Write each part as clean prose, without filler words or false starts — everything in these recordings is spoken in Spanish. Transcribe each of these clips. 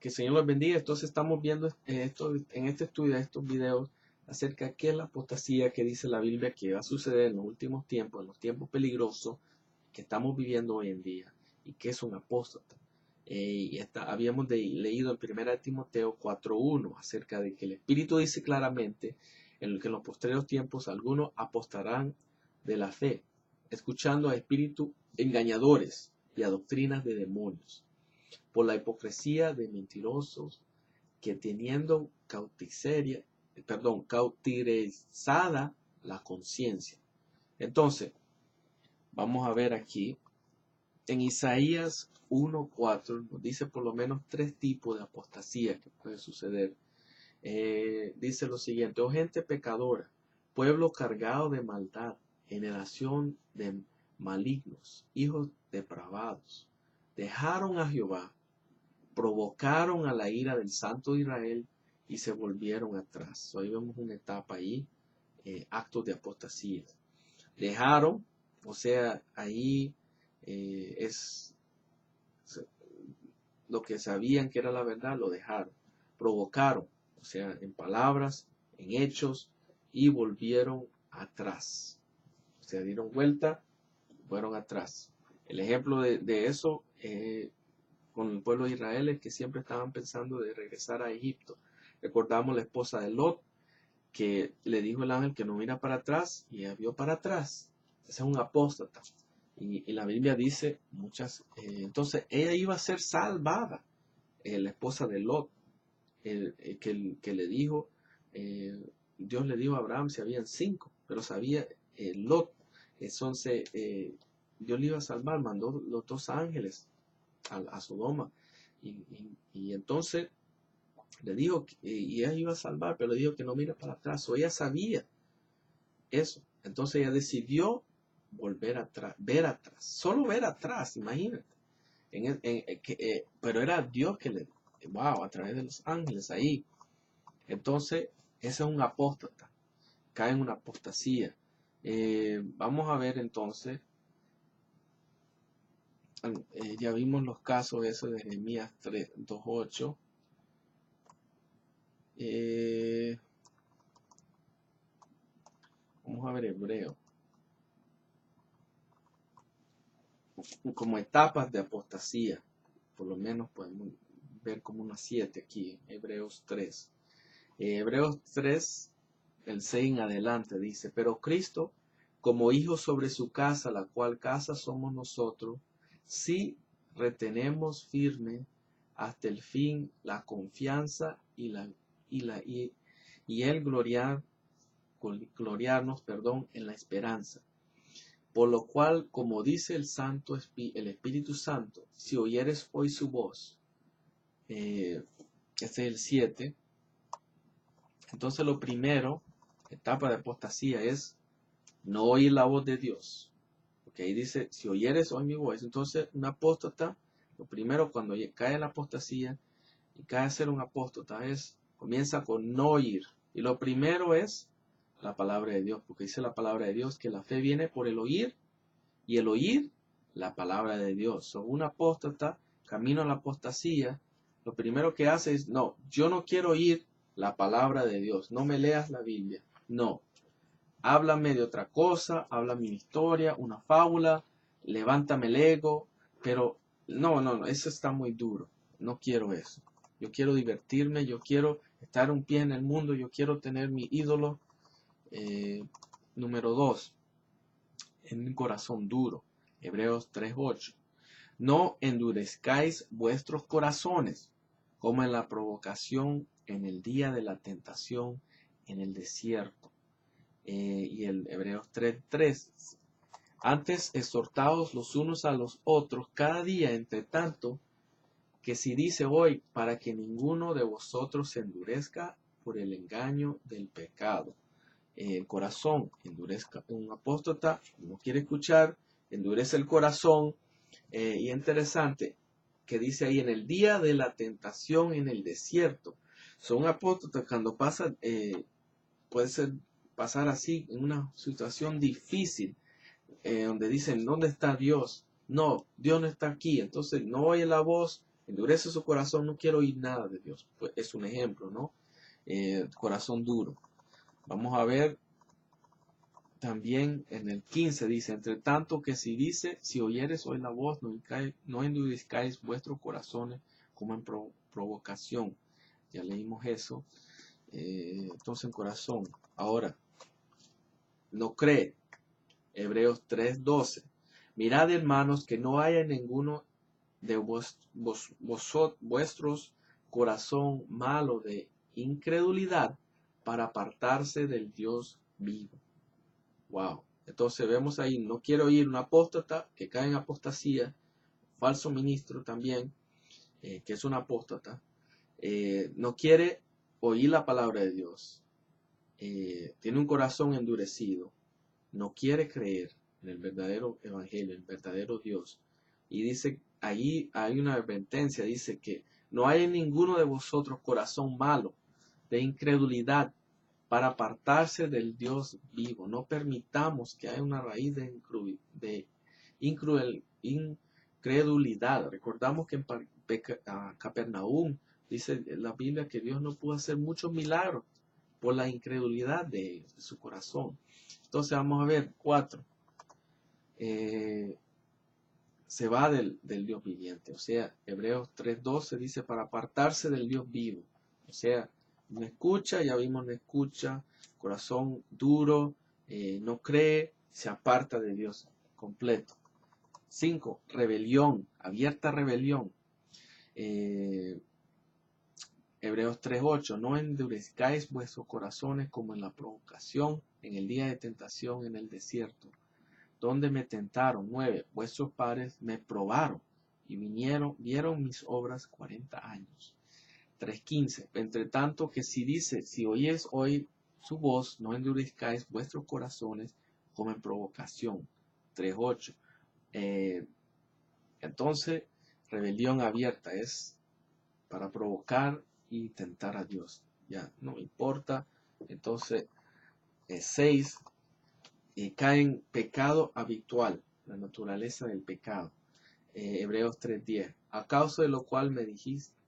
Que el Señor los bendiga. Entonces estamos viendo en este estudio, estos videos, acerca de qué es la apostasía que dice la Biblia que va a suceder en los últimos tiempos, en los tiempos peligrosos que estamos viviendo hoy en día, y qué es un apóstata. Habíamos leído en 1 Timoteo 4:1 acerca de que el Espíritu dice claramente que en los posteriores tiempos algunos apostarán de la fe, escuchando a espíritus engañadores y a doctrinas de demonios, por la hipocresía de mentirosos que teniendo cauterizada la conciencia. Entonces, vamos a ver aquí, en Isaías 1:4 nos dice por lo menos 3 tipos de apostasía que puede suceder. Dice lo siguiente: oh gente pecadora, pueblo cargado de maldad, generación de malignos, hijos depravados, dejaron a Jehová, provocaron a la ira del Santo de Israel y se volvieron atrás. Hoy vemos una etapa ahí, actos de apostasía. Dejaron, o sea, ahí es lo que sabían que era la verdad, lo dejaron. Provocaron, o sea, en palabras, en hechos, y volvieron atrás. O sea, dieron vuelta, fueron atrás. El ejemplo de eso con el pueblo de Israel es que siempre estaban pensando de regresar a Egipto. Recordamos la esposa de Lot, que le dijo el ángel que no mira para atrás, y ella vio para atrás. Ese es un apóstata. Y la Biblia dice entonces ella iba a ser salvada, la esposa de Lot, que le dijo, Dios le dijo a Abraham si habían 5, pero sabía Lot. Entonces Dios le iba a salvar, mandó los 2 ángeles a Sodoma, y entonces le dijo, y ella iba a salvar, pero le dijo que no mira para atrás. O ella sabía eso, entonces ella decidió volver atrás, ver atrás, solo ver atrás, imagínate. Pero era Dios que le, a través de los ángeles ahí. Entonces, ese es un apóstata, cae en una apostasía. Vamos a ver entonces, ya vimos los casos esos de Jeremías 2:8. Vamos a ver Hebreo. Como etapas de apostasía, por lo menos podemos ver como unas 7 aquí, Hebreos 3. Hebreos 3, el 6 en adelante dice: pero Cristo, como hijo sobre su casa, la cual casa somos nosotros, si retenemos firme hasta el fin la confianza y el gloriarnos, en la esperanza. Por lo cual, como dice el Espíritu Santo, si oyeres hoy su voz, este es el 7. Entonces lo primero, etapa de apostasía, es no oír la voz de Dios. Porque ahí dice, si oyeres hoy mi voz. Entonces un apóstata, lo primero cuando cae en la apostasía y cae a ser un apóstata, comienza con no oír. Y lo primero es la palabra de Dios, porque dice la palabra de Dios que la fe viene por el oír, y el oír la palabra de Dios. Un apóstata, camino a la apostasía, lo primero que hace es, no, yo no quiero oír la palabra de Dios, no me leas la Biblia, no. Háblame de otra cosa, háblame una historia, una fábula, levántame el ego, pero no, eso está muy duro, no quiero eso. Yo quiero divertirme, yo quiero estar un pie en el mundo, yo quiero tener mi ídolo. Número 2, en un corazón duro. Hebreos 3:8. No endurezcáis vuestros corazones, como en la provocación en el día de la tentación en el desierto. Y el Hebreos 3:3. Antes exhortaos los unos a los otros cada día, entre tanto que si dice hoy, para que ninguno de vosotros se endurezca por el engaño del pecado. El corazón endurezca. Un apóstata no quiere escuchar, endurece el corazón. Y interesante que dice ahí, en el día de la tentación en el desierto. Son apóstatas cuando pasa, puede pasar así en una situación difícil, donde dicen, ¿dónde está Dios? No, Dios no está aquí. Entonces no oye la voz, endurece su corazón, no quiere oír nada de Dios. Pues es un ejemplo, ¿no? Corazón duro. Vamos a ver también en el 15 dice, entre tanto que si dice, si oyeres hoy la voz, no endurezcáis vuestros corazones como en provocación. Ya leímos eso. Entonces en corazón. Ahora, no cree. Hebreos 3:12. Mirad, hermanos, que no haya ninguno de vuestros corazón malo de incredulidad para apartarse del Dios vivo. Wow. Entonces vemos ahí, no quiero oír un apóstata que cae en apostasía, falso ministro también, que es un apóstata, no quiere oír la palabra de Dios, tiene un corazón endurecido, no quiere creer en el verdadero evangelio, el verdadero Dios. Y dice, ahí hay una advertencia, dice que no hay en ninguno de vosotros corazón malo de incredulidad para apartarse del Dios vivo. No permitamos que haya una raíz de incredulidad. Recordamos que en Capernaum dice la Biblia que Dios no pudo hacer muchos milagros por la incredulidad de su corazón. Entonces vamos a ver 4. Se va del Dios viviente. O sea, Hebreos 3:12 dice para apartarse del Dios vivo. O sea, no escucha, ya vimos no escucha, corazón duro, no cree, se aparta de Dios completo. 5. Rebelión, abierta rebelión. Hebreos 3:8, no endurezcáis vuestros corazones como en la provocación, en el día de tentación en el desierto, donde me tentaron. 9, vuestros padres me probaron y vieron mis obras 40 años. 3:15, entre tanto que si dice, si oyes hoy su voz, no endurezcáis vuestros corazones como en provocación. 3:8, entonces rebelión abierta es para provocar y tentar a Dios, ya no importa. Entonces 6, cae en pecado habitual, la naturaleza del pecado. Hebreos 3:10, a causa de lo cual me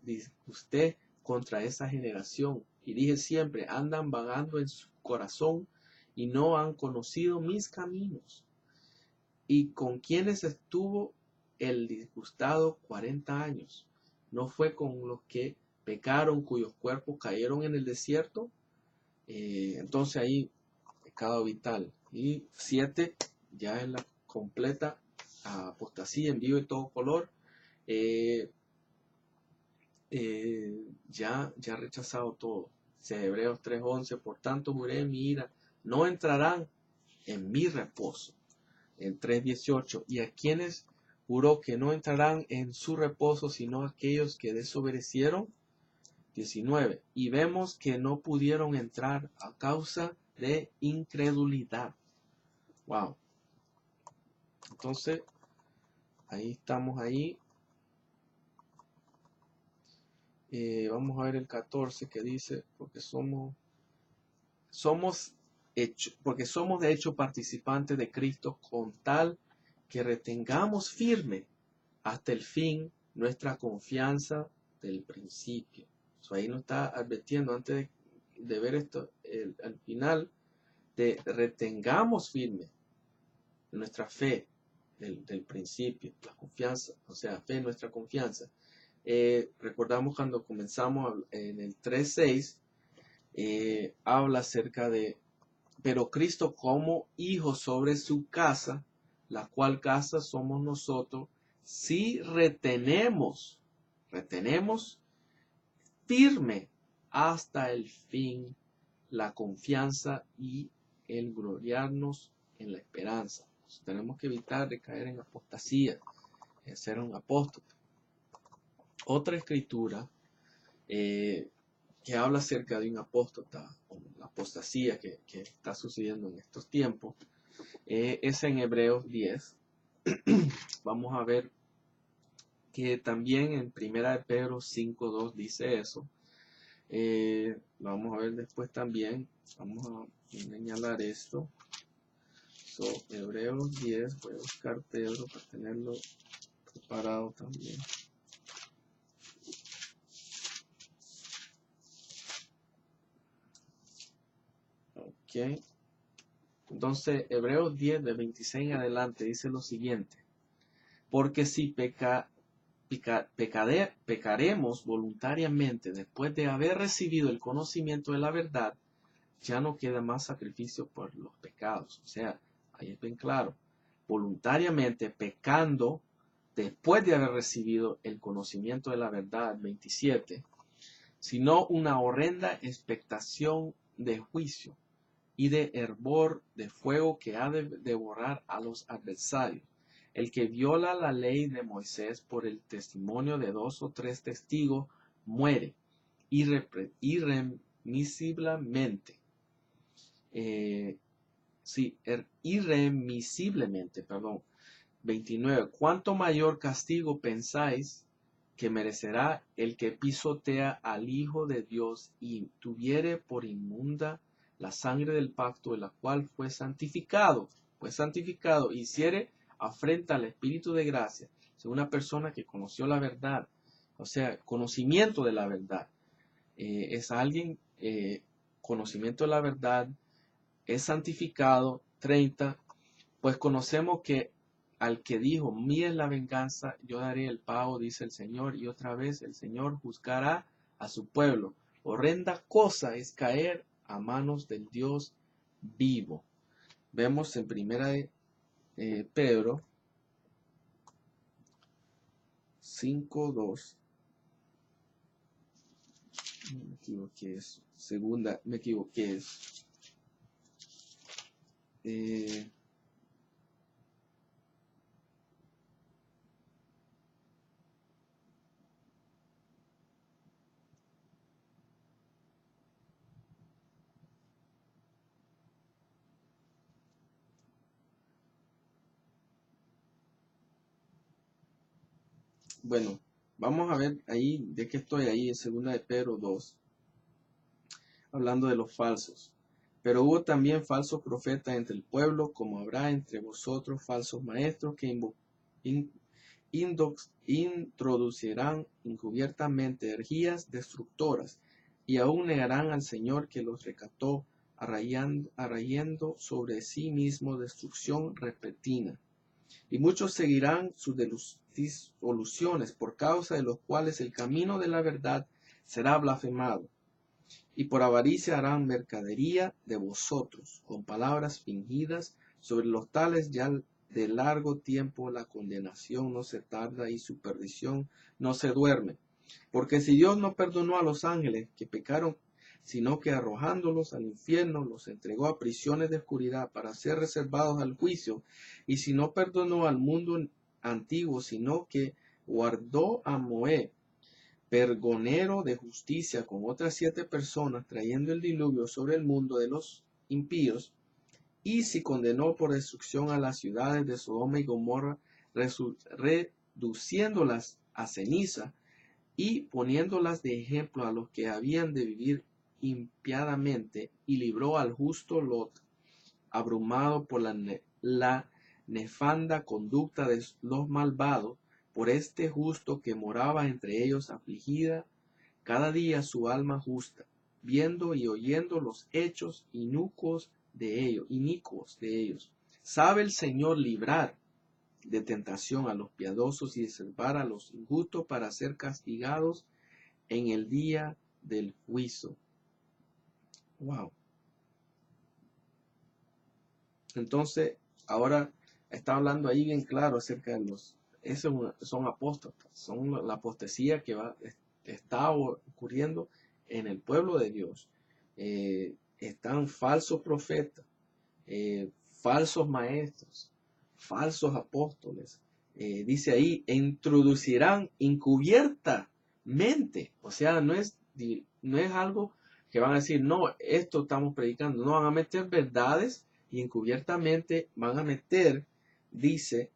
disgusté contra esa generación y dije siempre, andan vagando en su corazón y no han conocido mis caminos. Y con quienes estuvo el disgustado 40 años, ¿no fue con los que pecaron, cuyos cuerpos cayeron en el desierto? Entonces ahí, pecado vital. Y 7, ya en la completa apostasía en vivo y todo color, ya ha rechazado todo. Hebreos 3:11, por tanto juré en mi ira, no entrarán en mi reposo. En 3:18, y a quienes juró que no entrarán en su reposo, sino aquellos que desobedecieron. 19, y vemos que no pudieron entrar a causa de incredulidad. Wow. Entonces, ahí estamos ahí. Vamos a ver el 14 que dice, porque somos de hecho participantes de Cristo, con tal que retengamos firme hasta el fin nuestra confianza del principio. Ahí nos está advirtiendo antes de ver esto, al final, de retengamos firme nuestra fe del principio, la confianza, o sea, fe en nuestra confianza. Recordamos cuando comenzamos en el 3:6, habla acerca de, pero Cristo como hijo sobre su casa, la cual casa somos nosotros, si retenemos firme hasta el fin la confianza y el gloriarnos en la esperanza. Entonces, tenemos que evitar de caer en apostasía, en ser un apóstol. Otra escritura que habla acerca de un apóstata, o la apostasía que está sucediendo en estos tiempos, es en Hebreos 10. Vamos a ver que también en 1 Pedro 5:2 dice eso. Vamos a ver después también. Vamos a señalar esto. Hebreos 10. Voy a buscar Pedro para tenerlo preparado también. Entonces, Hebreos 10, de 26 en adelante, dice lo siguiente. Porque si pecaremos voluntariamente después de haber recibido el conocimiento de la verdad, ya no queda más sacrificio por los pecados. O sea, ahí es bien claro. Voluntariamente pecando después de haber recibido el conocimiento de la verdad, 27, sino una horrenda expectación de juicio y de hervor de fuego que ha de devorar a los adversarios. El que viola la ley de Moisés por el testimonio de 2 o 3 testigos muere irremisiblemente. Irremisiblemente, perdón. 29. ¿Cuánto mayor castigo pensáis que merecerá el que pisotea al Hijo de Dios y tuviere por inmunda la sangre del pacto de la cual fue santificado, hiciere afrenta al Espíritu de gracia? Es una persona que conoció la verdad, o sea, conocimiento de la verdad. Es alguien, conocimiento de la verdad, es santificado. 30. Pues conocemos que al que dijo, mía es la venganza, yo daré el pago, dice el Señor, y otra vez el Señor juzgará a su pueblo. Horrenda cosa es caer a manos del Dios vivo. Vemos en primera de Pedro 5:2. Me equivoqué, es segunda, me equivoqué, es bueno, vamos a ver ahí de qué estoy ahí en segunda de Pedro 2, hablando de los falsos. Pero hubo también falsos profetas entre el pueblo, como habrá entre vosotros falsos maestros que introducirán encubiertamente herejías destructoras, y aún negarán al Señor que los rescató, arrayando sobre sí mismo destrucción repentina. Y muchos seguirán sus disoluciones, por causa de los cuales el camino de la verdad será blasfemado. Y por avaricia harán mercadería de vosotros, con palabras fingidas. Sobre los tales ya de largo tiempo la condenación no se tarda y su perdición no se duerme. Porque si Dios no perdonó a los ángeles que pecaron, sino que arrojándolos al infierno los entregó a prisiones de oscuridad para ser reservados al juicio, y si no perdonó al mundo antiguo, sino que guardó a Noé, pergonero de justicia, con otras 7 personas, trayendo el diluvio sobre el mundo de los impíos, y si condenó por destrucción a las ciudades de Sodoma y Gomorra, reduciéndolas a ceniza y poniéndolas de ejemplo a los que habían de vivir impiadamente, y libró al justo Lot, abrumado por la nefanda conducta de los malvados, por este justo que moraba entre ellos, afligida cada día su alma justa, viendo y oyendo los hechos inicuos de ellos. Sabe el Señor librar de tentación a los piadosos y de salvar a los injustos, para ser castigados en el día del juicio. Wow. Entonces, ahora está hablando ahí bien claro acerca de son apóstatas, son la apostasía que está ocurriendo en el pueblo de Dios. Están falsos profetas, falsos maestros, falsos apóstoles. Dice ahí, introducirán encubiertamente. O sea, no es algo que van a decir, no, esto estamos predicando. No, van a meter verdades y encubiertamente van a meter, dice,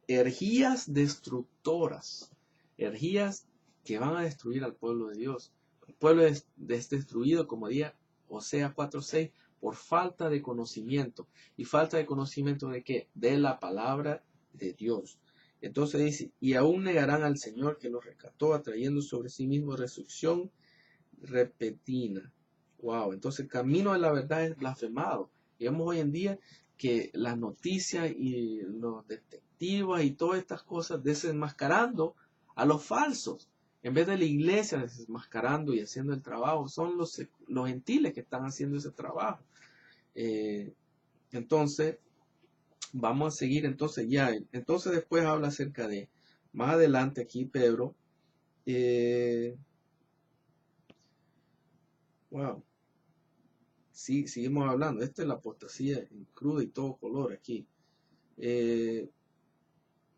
herejías destructoras. Herejías que van a destruir al pueblo de Dios. El pueblo es destruido, como diría Oseas 4:6, por falta de conocimiento. ¿Y falta de conocimiento de qué? De la palabra de Dios. Entonces dice, y aún negarán al Señor que los rescató, atrayendo sobre sí mismo destrucción repentina. Wow, entonces el camino de la verdad es blasfemado. Y vemos hoy en día que las noticias y los detectives y todas estas cosas desenmascarando a los falsos. En vez de la iglesia desenmascarando y haciendo el trabajo, son los gentiles que están haciendo ese trabajo. Eh, entonces, vamos a seguir entonces ya. Entonces después habla acerca de, más adelante aquí Pedro, wow, sí, seguimos hablando. Esta es la apostasía en cruda y todo color aquí.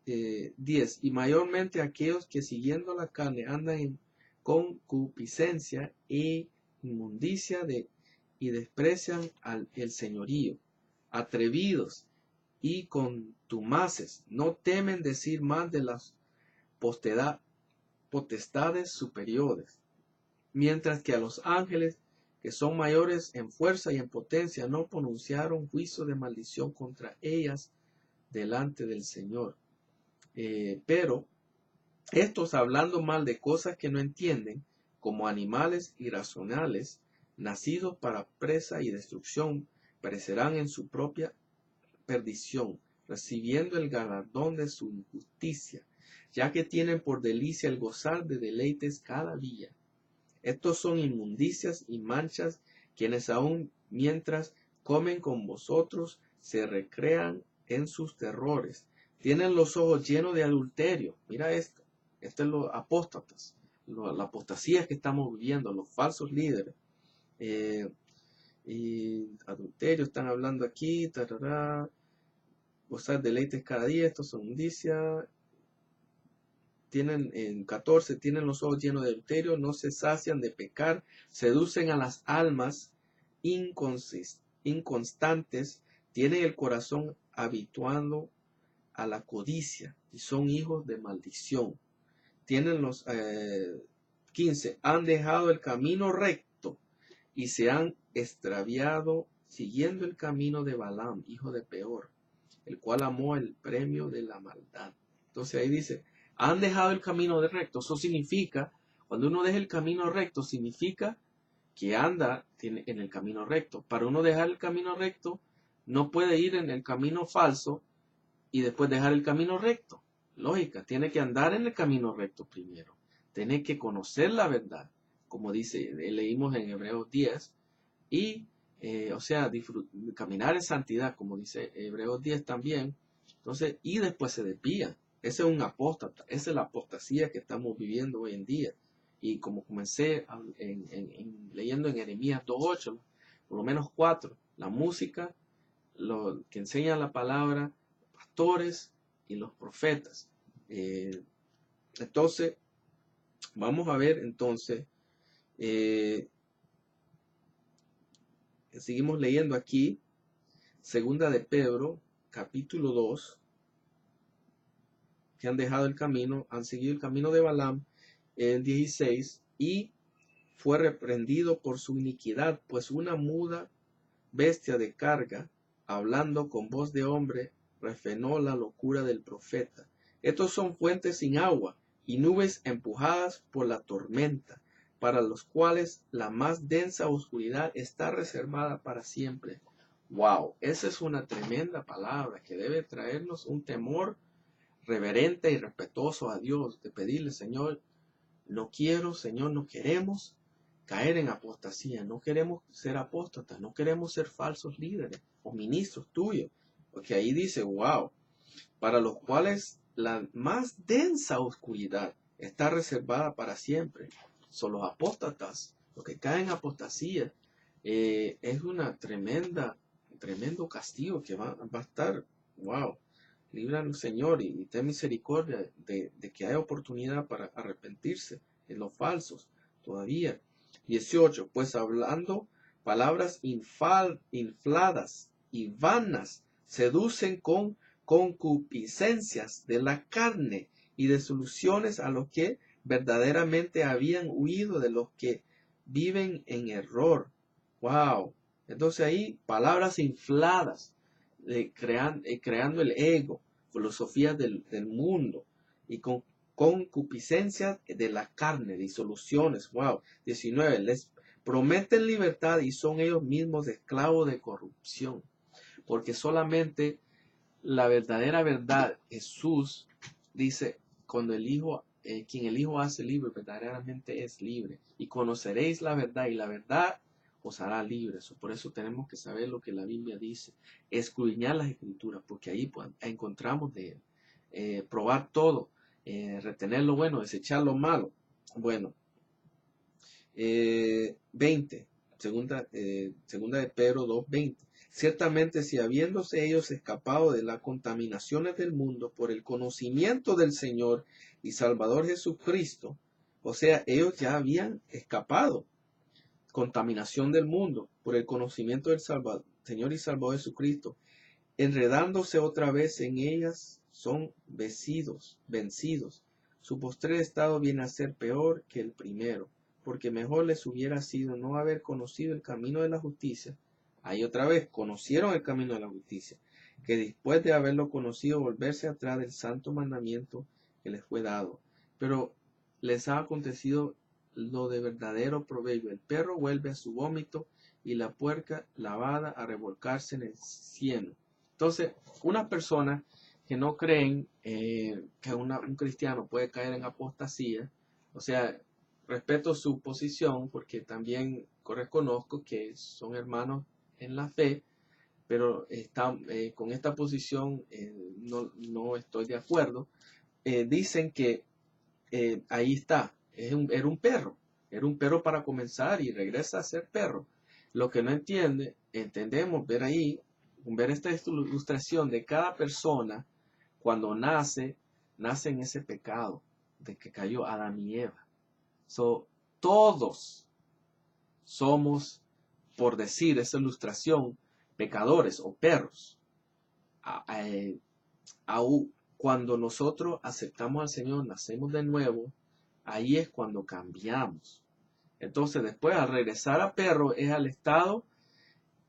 10. Y mayormente aquellos que siguiendo la carne andan en concupiscencia e inmundicia y desprecian el señorío, atrevidos y contumaces, no temen decir más de las potestades superiores, mientras que a los ángeles, que son mayores en fuerza y en potencia, no pronunciaron juicio de maldición contra ellas delante del Señor. Pero estos, hablando mal de cosas que no entienden, como animales irracionales, nacidos para presa y destrucción, perecerán en su propia perdición, recibiendo el galardón de su injusticia, ya que tienen por delicia el gozar de deleites cada día. Estos son inmundicias y manchas, quienes aún mientras comen con vosotros se recrean en sus terrores. Tienen los ojos llenos de adulterio. Mira esto. Esto es los apóstatas. La apostasía que estamos viviendo, los falsos líderes. Y adulterio están hablando aquí. Tarará, gozar deleites cada día. Estos son indicias. Tienen en 14, tienen los ojos llenos de adulterio, no se sacian de pecar, seducen a las almas inconstantes, tienen el corazón habituando a la codicia y son hijos de maldición. Tienen los 15, han dejado el camino recto y se han extraviado siguiendo el camino de Balaam, hijo de Peor, el cual amó el premio de la maldad. Entonces ahí dice, han dejado el camino de recto. Eso significa, cuando uno deja el camino recto, significa que anda en el camino recto. Para uno dejar el camino recto, no puede ir en el camino falso y después dejar el camino recto. Lógica, tiene que andar en el camino recto primero. Tiene que conocer la verdad, como dice, leímos en Hebreos 10, y, o sea, caminar en santidad, como dice Hebreos 10 también. Entonces, y después se desvía. Ese es un apóstata, esa es la apostasía que estamos viviendo hoy en día. Y como comencé leyendo en Jeremías 2:8, por lo menos 4, la música, lo que enseñan la palabra, pastores y los profetas. Entonces, vamos a ver entonces, seguimos leyendo aquí, segunda de Pedro, capítulo 2, que han dejado el camino, han seguido el camino de Balaam, el 16, y fue reprendido por su iniquidad, pues una muda bestia de carga, hablando con voz de hombre, refrenó la locura del profeta. Estos son fuentes sin agua y nubes empujadas por la tormenta, para los cuales la más densa oscuridad está reservada para siempre. Wow, esa es una tremenda palabra que debe traernos un temor reverente y respetuoso a Dios, de pedirle, Señor, no quiero, Señor, no queremos caer en apostasía, no queremos ser apóstatas, no queremos ser falsos líderes o ministros tuyos, porque ahí dice, wow, para los cuales la más densa oscuridad está reservada para siempre. Son los apóstatas, los que caen en apostasía. Es una tremendo castigo que va a estar, wow, líbranos Señor y ten misericordia de que haya oportunidad para arrepentirse en los falsos todavía. 18, pues hablando palabras infladas y vanas, seducen con concupiscencias de la carne y de soluciones a los que verdaderamente habían huido de los que viven en error. Wow. Entonces ahí palabras infladas, creando el ego, filosofías del mundo y concupiscencia de la carne, disoluciones. Wow. 19. Les Prometen libertad y son ellos mismos esclavos de corrupción. Porque solamente la verdadera verdad, Jesús dice, cuando quien el Hijo hace libre, verdaderamente es libre. Y conoceréis la verdad, y la verdad os hará libres. Por eso tenemos que saber lo que la Biblia dice, escudriñar las Escrituras, porque ahí pues, encontramos de él. Probar todo, retener lo bueno, desechar lo malo. Bueno, 20, segunda de Pedro 2:20. Ciertamente, si habiéndose ellos escapado de las contaminaciones del mundo por el conocimiento del Señor y Salvador Jesucristo, o sea, ellos ya habían escapado contaminación del mundo por el conocimiento del Señor y Salvador Jesucristo, enredándose otra vez en ellas, son vencidos. Su postrer estado viene a ser peor que el primero, porque mejor les hubiera sido no haber conocido el camino de la justicia. Ahí otra vez, conocieron el camino de la justicia, que después de haberlo conocido, volverse atrás del santo mandamiento que les fue dado. Pero les ha acontecido lo de verdadero proverbio: el perro vuelve a su vómito y la puerca lavada a revolcarse en el cieno. Entonces, unas personas que no creen que un cristiano puede caer en apostasía, o sea, respeto su posición porque también reconozco que son hermanos en la fe, pero con esta posición no estoy de acuerdo. Dicen que ahí está, era un perro para comenzar y regresa a ser perro. Lo que no entendemos ver esta ilustración de cada persona cuando nace en ese pecado de que cayó Adán y Eva. Todos somos, por decir esa ilustración, pecadores o perros. Cuando nosotros aceptamos al Señor, nacemos de nuevo, ahí es cuando cambiamos. Entonces después, al regresar a perro, es al estado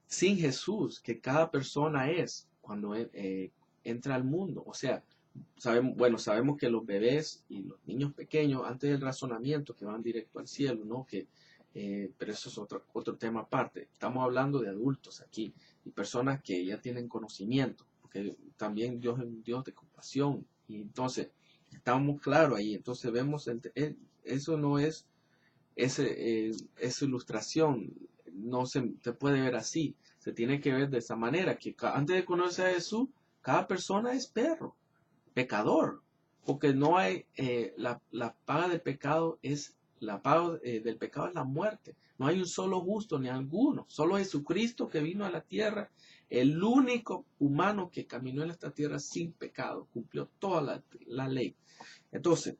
sin Jesús que cada persona es cuando entra al mundo. O sea, sabemos que los bebés y los niños pequeños, antes del razonamiento, que van directo al cielo, ¿no? Pero eso es otro tema aparte. Estamos hablando de adultos aquí y personas que ya tienen conocimiento, porque también Dios es un Dios de compasión. Y entonces, estamos claros ahí. Entonces vemos, eso no es, esa ilustración no se puede ver así. Se tiene que ver de esa manera, que antes de conocer a Jesús, cada persona es perro, pecador, porque no hay, la paga del pecado es, del pecado es la muerte. No hay un solo justo ni alguno, solo Jesucristo que vino a la tierra, el único humano que caminó en esta tierra sin pecado, cumplió toda la ley. Entonces,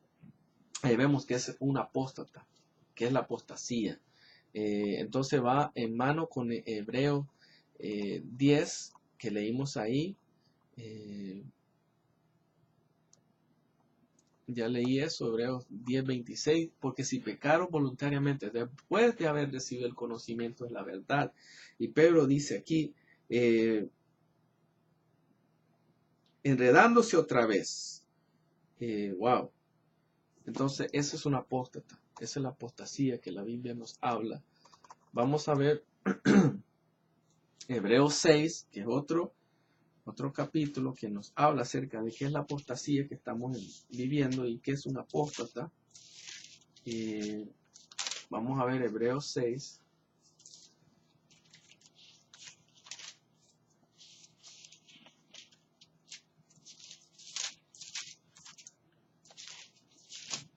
ahí vemos que es un apóstata, que es la apostasía. Entonces va en mano con Hebreos 10, que leímos ahí. Ya leí eso, Hebreos 10:26, porque si pecaron voluntariamente después de haber recibido el conocimiento de la verdad. Y Pedro dice aquí, enredándose otra vez. Wow. Entonces, eso es un apóstata. Esa es la apostasía que la Biblia nos habla. Vamos a ver Hebreos 6, que es otro capítulo que nos habla acerca de qué es la apostasía que estamos viviendo y qué es un apóstata. Vamos a ver Hebreos 6.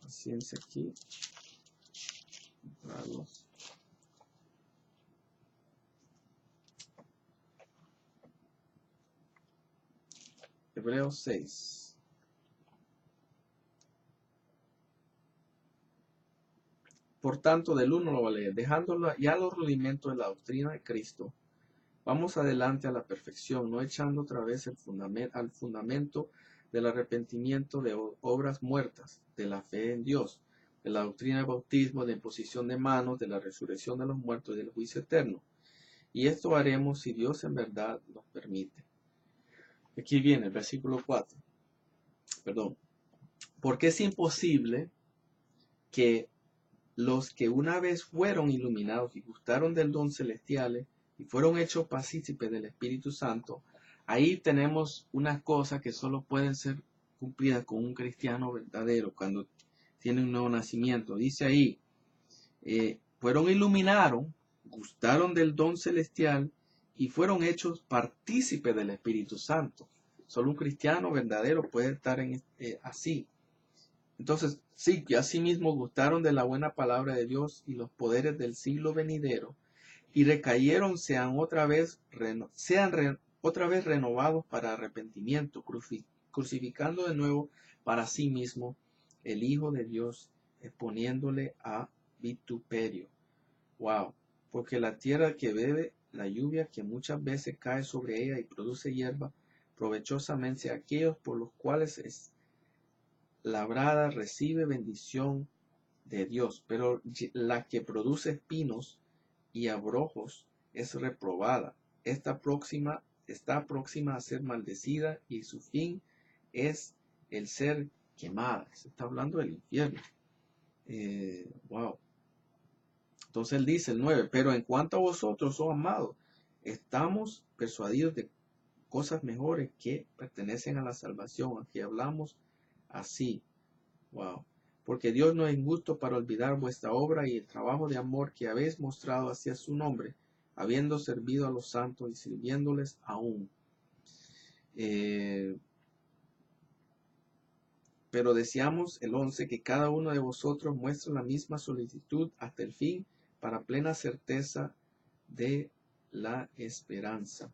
Paciencia aquí. Hebreos 6. Por tanto, del 1 lo voy a leer. Dejando ya los rudimentos de la doctrina de Cristo, vamos adelante a la perfección, no echando otra vez al fundamento del arrepentimiento de obras muertas, de la fe en Dios, de la doctrina del bautismo, de imposición de manos, de la resurrección de los muertos y del juicio eterno. Y esto haremos si Dios en verdad nos permite. Aquí viene el versículo 4. Porque es imposible que los que una vez fueron iluminados y gustaron del don celestial y fueron hechos partícipes del Espíritu Santo, ahí tenemos unas cosas que solo pueden ser cumplidas con un cristiano verdadero cuando tiene un nuevo nacimiento. Dice ahí, fueron iluminados, gustaron del don celestial y fueron hechos partícipes del Espíritu Santo. Solo un cristiano verdadero puede estar así. Entonces, sí, que asimismo gustaron de la buena palabra de Dios y los poderes del siglo venidero, y recayeron, sean otra vez renovados para arrepentimiento, crucificando de nuevo para sí mismo el Hijo de Dios, exponiéndole a vituperio. Wow, porque la tierra que bebe la lluvia que muchas veces cae sobre ella y produce hierba, provechosamente aquellos por los cuales es labrada recibe bendición de Dios, pero la que produce espinos y abrojos es reprobada. Está próxima a ser maldecida y su fin es el ser quemada. Se está hablando del infierno. Wow. Entonces él dice el 9, pero en cuanto a vosotros, oh amados, estamos persuadidos de cosas mejores que pertenecen a la salvación. Aquí hablamos así. Wow. Porque Dios no es injusto para olvidar vuestra obra y el trabajo de amor que habéis mostrado hacia su nombre, habiendo servido a los santos y sirviéndoles aún. Pero deseamos, el 11, que cada uno de vosotros muestre la misma solicitud hasta el fin, para plena certeza de la esperanza.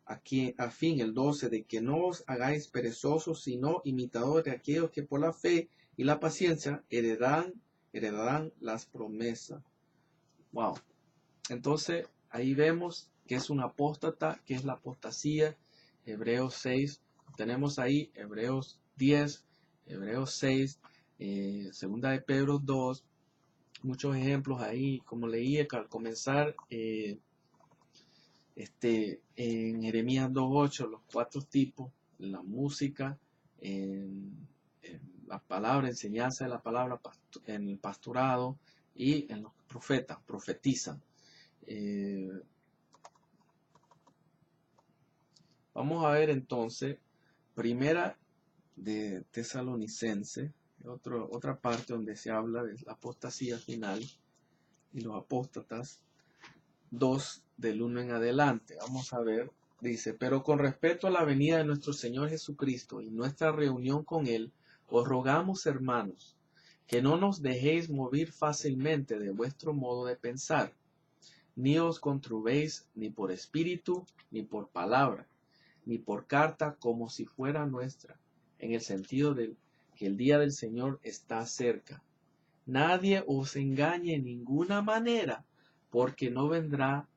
Aquí, a fin, el 12, de que no os hagáis perezosos, sino imitadores de aquellos que por la fe y la paciencia heredarán las promesas. Wow. Entonces, ahí vemos que es un apóstata, que es la apostasía. Hebreos 6, tenemos ahí Hebreos 10, Hebreos 6, segunda de Pedro 2, muchos ejemplos ahí, como leí al comenzar, en Jeremías 2.8, los 4 tipos, la música, en la palabra, enseñanza de la palabra, en el pastorado y en los profetas, profetizan. Vamos a ver entonces, primera de Tesalonicense, otra parte donde se habla de la apostasía final y los apóstatas, 2 del 1 en adelante. Vamos a ver, dice, pero con respecto a la venida de nuestro Señor Jesucristo y nuestra reunión con Él, os rogamos, hermanos, que no nos dejéis mover fácilmente de vuestro modo de pensar, ni os conturbéis ni por espíritu, ni por palabra, ni por carta como si fuera nuestra, en el sentido de que el día del Señor está cerca. Nadie os engañe en ninguna manera, porque no vendrá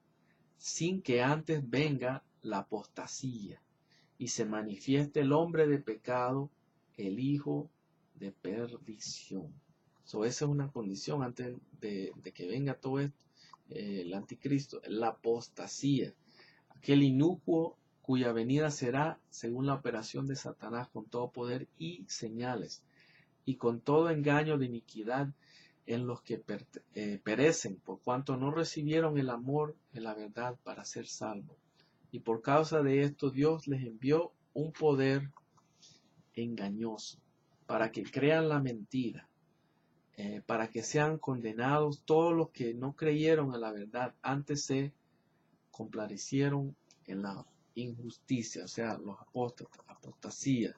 sin que antes venga la apostasía y se manifieste el hombre de pecado, el hijo de perdición. Esa es una condición antes de que venga todo esto, el anticristo, la apostasía, aquel inicuo cuya venida será según la operación de Satanás con todo poder y señales, y con todo engaño de iniquidad en los que perecen, por cuanto no recibieron el amor en la verdad para ser salvos. Y por causa de esto Dios les envió un poder engañoso, para que crean la mentira, para que sean condenados todos los que no creyeron en la verdad, antes se complacieron en la injusticia, o sea, los apóstatas, apostasía.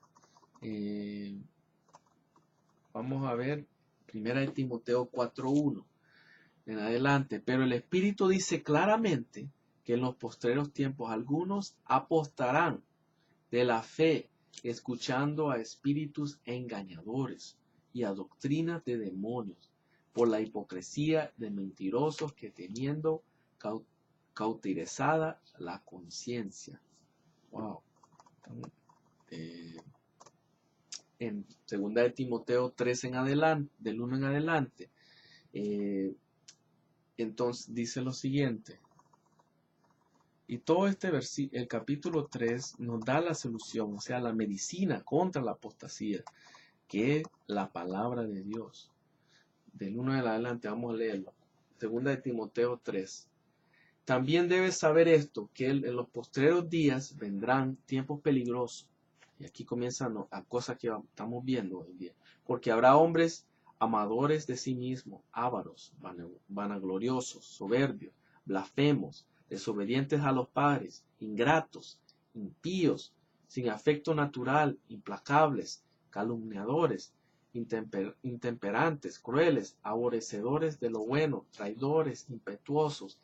Vamos a ver 1 Timoteo 4.1 en adelante. Pero el Espíritu dice claramente que en los postreros tiempos algunos apostarán de la fe, escuchando a espíritus engañadores y a doctrinas de demonios, por la hipocresía de mentirosos que teniendo cauterizada la conciencia. Wow. En 2 de Timoteo 3 en adelante, del 1 en adelante, entonces dice lo siguiente. Y todo el capítulo 3 nos da la solución, o sea, la medicina contra la apostasía, que es la palabra de Dios. del 1 en adelante, vamos a leerlo. Segunda de Timoteo 3. También debes saber esto, que en los postreros días vendrán tiempos peligrosos. Y aquí comienzan a cosas que estamos viendo hoy en día. Porque habrá hombres amadores de sí mismos, ávaros, vanagloriosos, soberbios, blasfemos, desobedientes a los padres, ingratos, impíos, sin afecto natural, implacables, calumniadores, intemperantes, crueles, aborrecedores de lo bueno, traidores, impetuosos,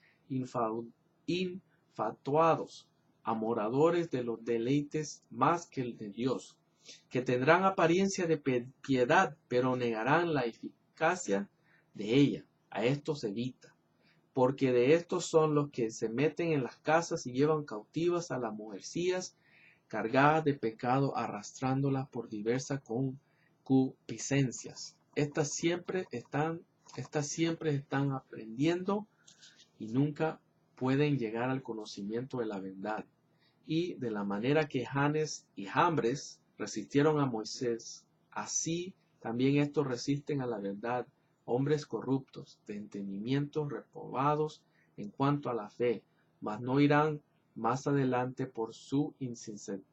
infatuados, amoradores de los deleites más que el de Dios, que tendrán apariencia de piedad, pero negarán la eficacia de ella. A estos evita, porque de estos son los que se meten en las casas y llevan cautivas a las mujercillas, cargadas de pecado, arrastrándolas por diversas concupiscencias. Estas siempre están aprendiendo y nunca pueden llegar al conocimiento de la verdad. Y de la manera que Janes y Jambres resistieron a Moisés, así también estos resisten a la verdad, hombres corruptos, de entendimientos reprobados en cuanto a la fe, mas no irán más adelante por su insensatez.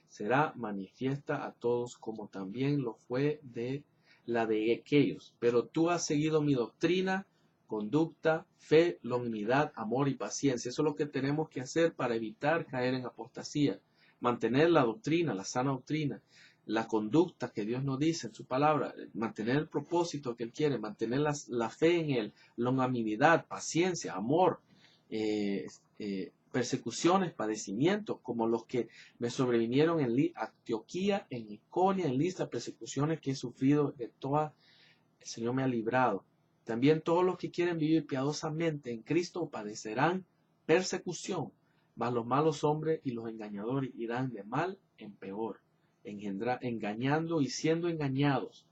Será manifiesta a todos, como también lo fue de la de aquellos. Pero tú has seguido mi doctrina, conducta, fe, longanimidad, amor y paciencia. Eso es lo que tenemos que hacer para evitar caer en apostasía. Mantener la doctrina, la sana doctrina, la conducta que Dios nos dice en su palabra, mantener el propósito que Él quiere, mantener la fe en Él, longanimidad, paciencia, amor, persecuciones, padecimientos, como los que me sobrevinieron en Antioquía, en Iconio, en Listra, persecuciones que he sufrido, de todas el Señor me ha librado. También todos los que quieren vivir piadosamente en Cristo padecerán persecución, mas los malos hombres y los engañadores irán de mal en peor, engañando y siendo engañados.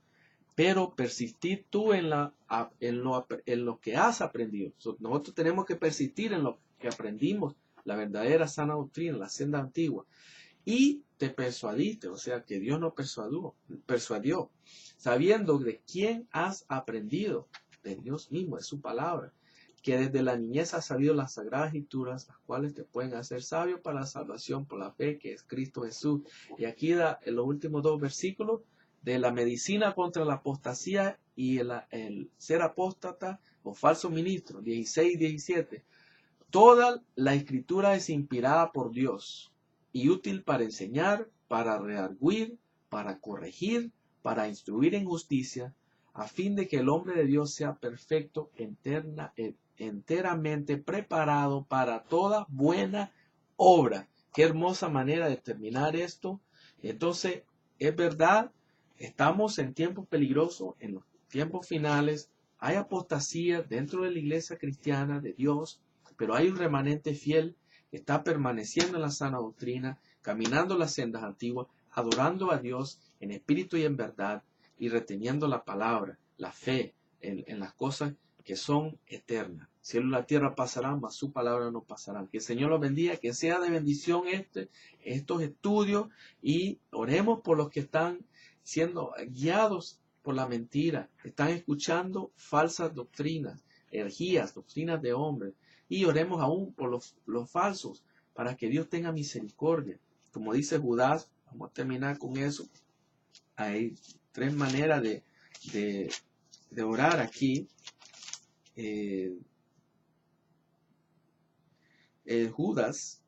Pero persistir tú en lo que has aprendido. Nosotros tenemos que persistir en lo que aprendimos, la verdadera sana doctrina, la senda antigua. Y te persuadiste, o sea que Dios nos persuadió, sabiendo de quién has aprendido, de Dios mismo, de su palabra, que desde la niñez has sabido las sagradas escrituras, las cuales te pueden hacer sabio para la salvación por la fe que es Cristo Jesús. Y aquí da en los últimos 2 versículos de la medicina contra la apostasía y el ser apóstata o falso ministro, 16 y 17. Toda la escritura es inspirada por Dios y útil para enseñar, para redarguir, para corregir, para instruir en justicia, a fin de que el hombre de Dios sea perfecto, enteramente preparado para toda buena obra. Qué hermosa manera de terminar esto. Entonces, es verdad, estamos en tiempos peligrosos, en los tiempos finales, hay apostasía dentro de la iglesia cristiana de Dios, pero hay un remanente fiel que está permaneciendo en la sana doctrina, caminando las sendas antiguas, adorando a Dios en espíritu y en verdad, y reteniendo la palabra, la fe en las cosas que son eternas. Cielo y la tierra pasarán, mas su palabra no pasará. Que el Señor los bendiga, que sea de bendición estos estudios, y oremos por los que están siendo guiados por la mentira, están escuchando falsas doctrinas, herejías, doctrinas de hombres, y oremos aún por los falsos, para que Dios tenga misericordia. Como dice Judas, vamos a terminar con eso. Hay 3 maneras de orar aquí. Judas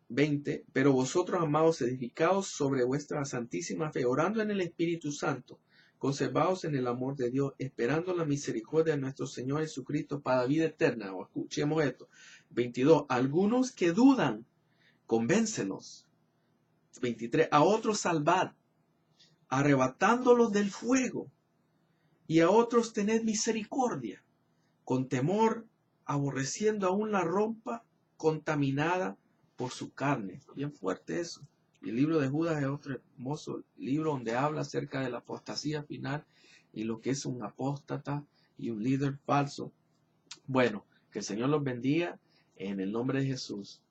20, pero vosotros, amados, edificaos sobre vuestra santísima fe, orando en el Espíritu Santo, conservaos en el amor de Dios, esperando la misericordia de nuestro Señor Jesucristo para vida eterna. O escuchemos esto. 22. Algunos que dudan, convéncelos. 23. A otros salvad, arrebatándolos del fuego, y a otros tened misericordia, con temor, aborreciendo aún la ropa contaminada por su carne. Bien fuerte eso. El libro de Judas es otro hermoso libro donde habla acerca de la apostasía final y lo que es un apóstata y un líder falso. Bueno, que el Señor los bendiga en el nombre de Jesús.